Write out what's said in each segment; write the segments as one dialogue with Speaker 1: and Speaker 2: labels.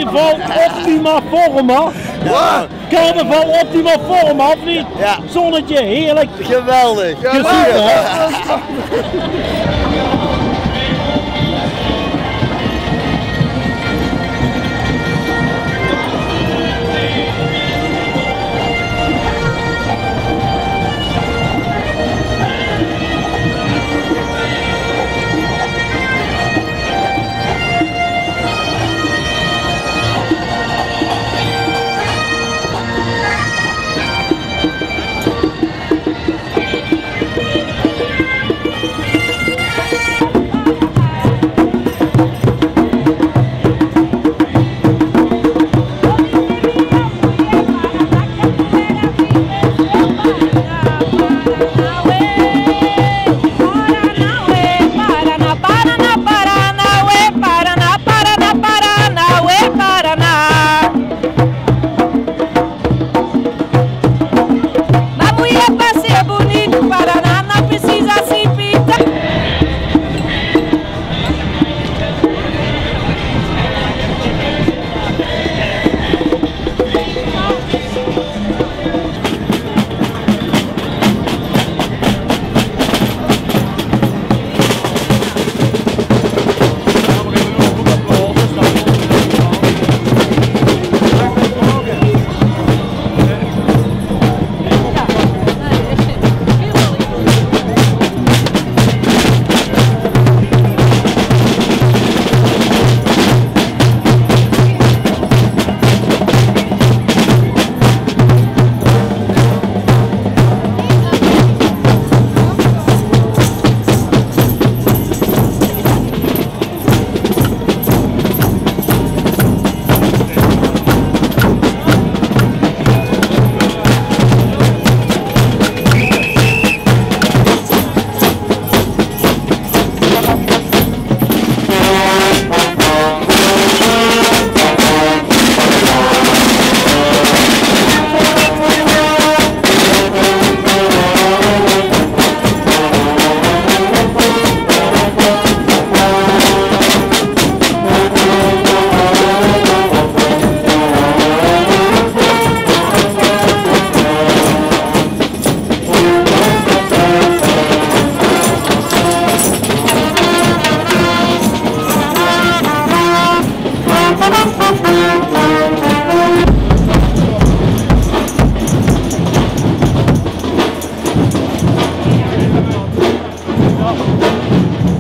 Speaker 1: carnaval optima forma.
Speaker 2: Ja.
Speaker 1: Carnaval optima forma, of niet?
Speaker 2: Ja.
Speaker 1: Zonnetje, heerlijk.
Speaker 2: Geweldig.
Speaker 1: Gezien, hè?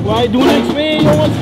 Speaker 1: Wij doen niks meer, jongens.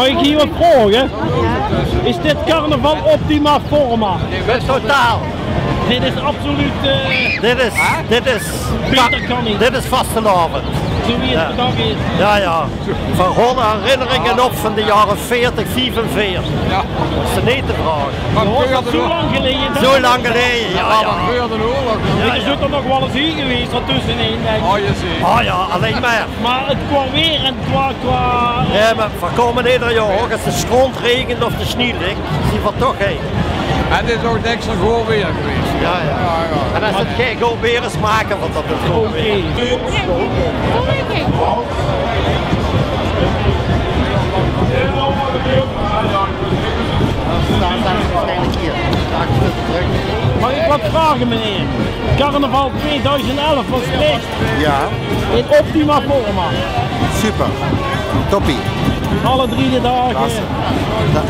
Speaker 1: ik hier wat vragen? Is dit carnaval optima forma?
Speaker 2: Totaal.
Speaker 1: Dit is absoluut... beter kan niet.
Speaker 2: Dit is vastenavond.
Speaker 1: Zo wie het dag is.
Speaker 2: Ja. Van gewoon herinneringen op van de jaren 40, 45.
Speaker 3: Ja.
Speaker 2: Dat is niet te vragen.
Speaker 1: Dat is zo lang geleden.
Speaker 2: Zo lang geleden, ja.
Speaker 3: Wat gebeurde de oorlog?
Speaker 1: Je zult er nog wel eens hier geweest, er tussenin, denk ik.
Speaker 3: Oh, je ziet.
Speaker 2: Oh ja, alleen maar.
Speaker 1: Maar het qua weer en qua...
Speaker 2: Ja, maar we komen ieder jaar, als de stront regent of de sneeuw ligt, zien we toch heen.
Speaker 3: En dit is ook niks van gewoon weer geweest.
Speaker 2: Ja. En als het geen goed weer is, maken we dat het goed weer.
Speaker 1: Mag ik wat vragen, meneer? Carnaval 2011 was geweest
Speaker 4: Ja,
Speaker 1: in optima forma.
Speaker 4: super. Toppie.
Speaker 1: Alle 3 dagen.
Speaker 4: Klasse.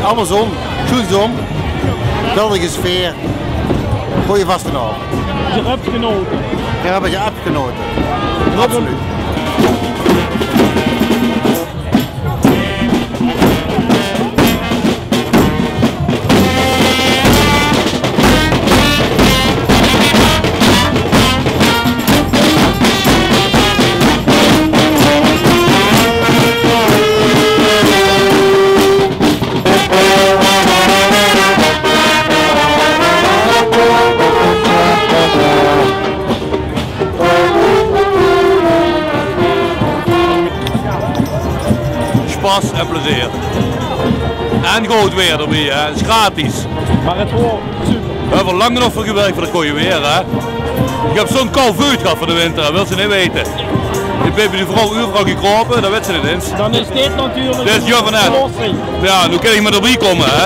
Speaker 4: Allemaal zon, goed zon. Geweldige sfeer. Goeie vastenavond.
Speaker 1: Je hebt genoten.
Speaker 4: We hebben je afgenoten. Absoluut.
Speaker 5: Spas en plezier. En goed weer erbij, hè. Het is gratis.
Speaker 1: Maar het hoort super.
Speaker 5: We hebben lang genoeg voor gewerkt voor dat goede weer, hè. Ik heb zo'n kou vuur gehad voor de winter, dat wil ze niet weten. Ik ben bij die vrouw uurvrouw gekropen, dat weet ze niet eens.
Speaker 1: Dan is dit natuurlijk
Speaker 5: Dit is Jur van Hen. Ja, nu kan ik met erbij komen, hè.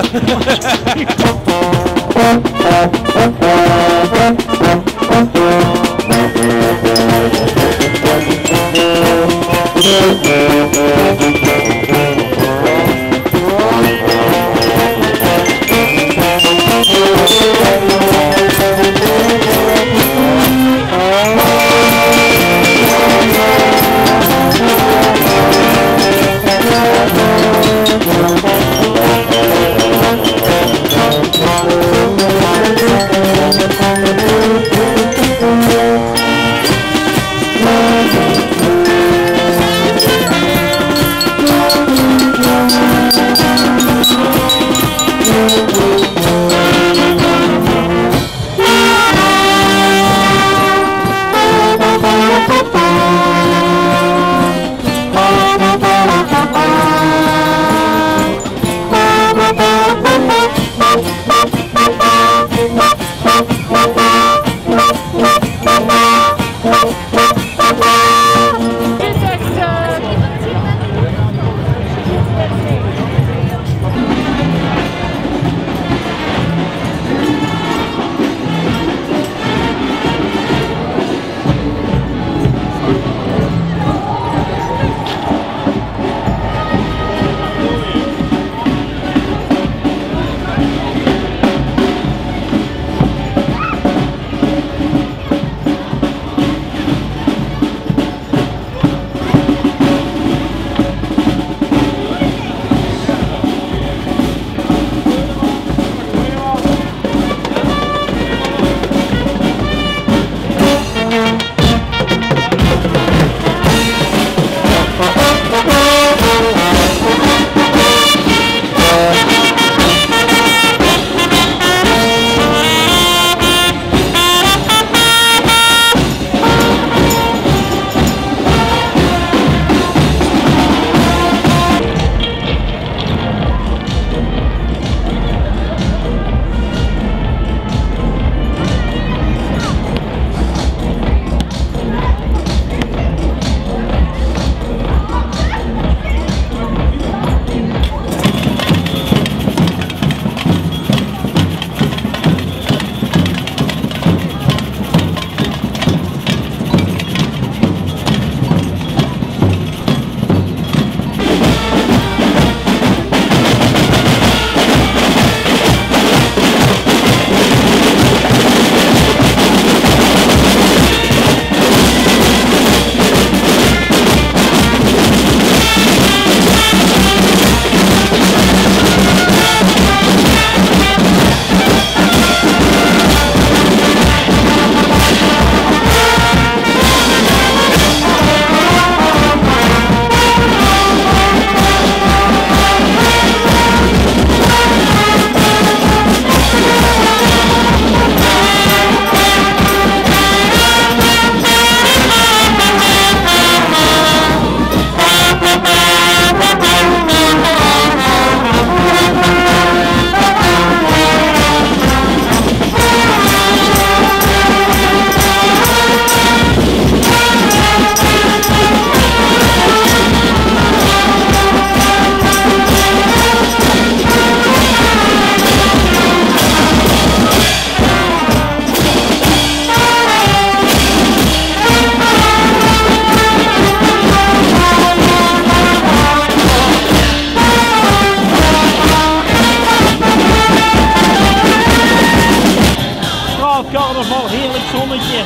Speaker 1: je.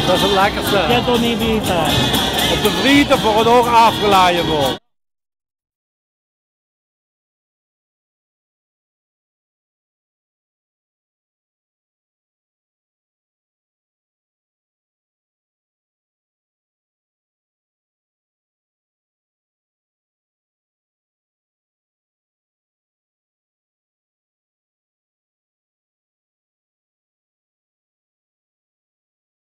Speaker 2: Dat is het lekkerste.
Speaker 1: Je toch niet weten.
Speaker 2: Op de vrienden voor het oor afgeladen wordt.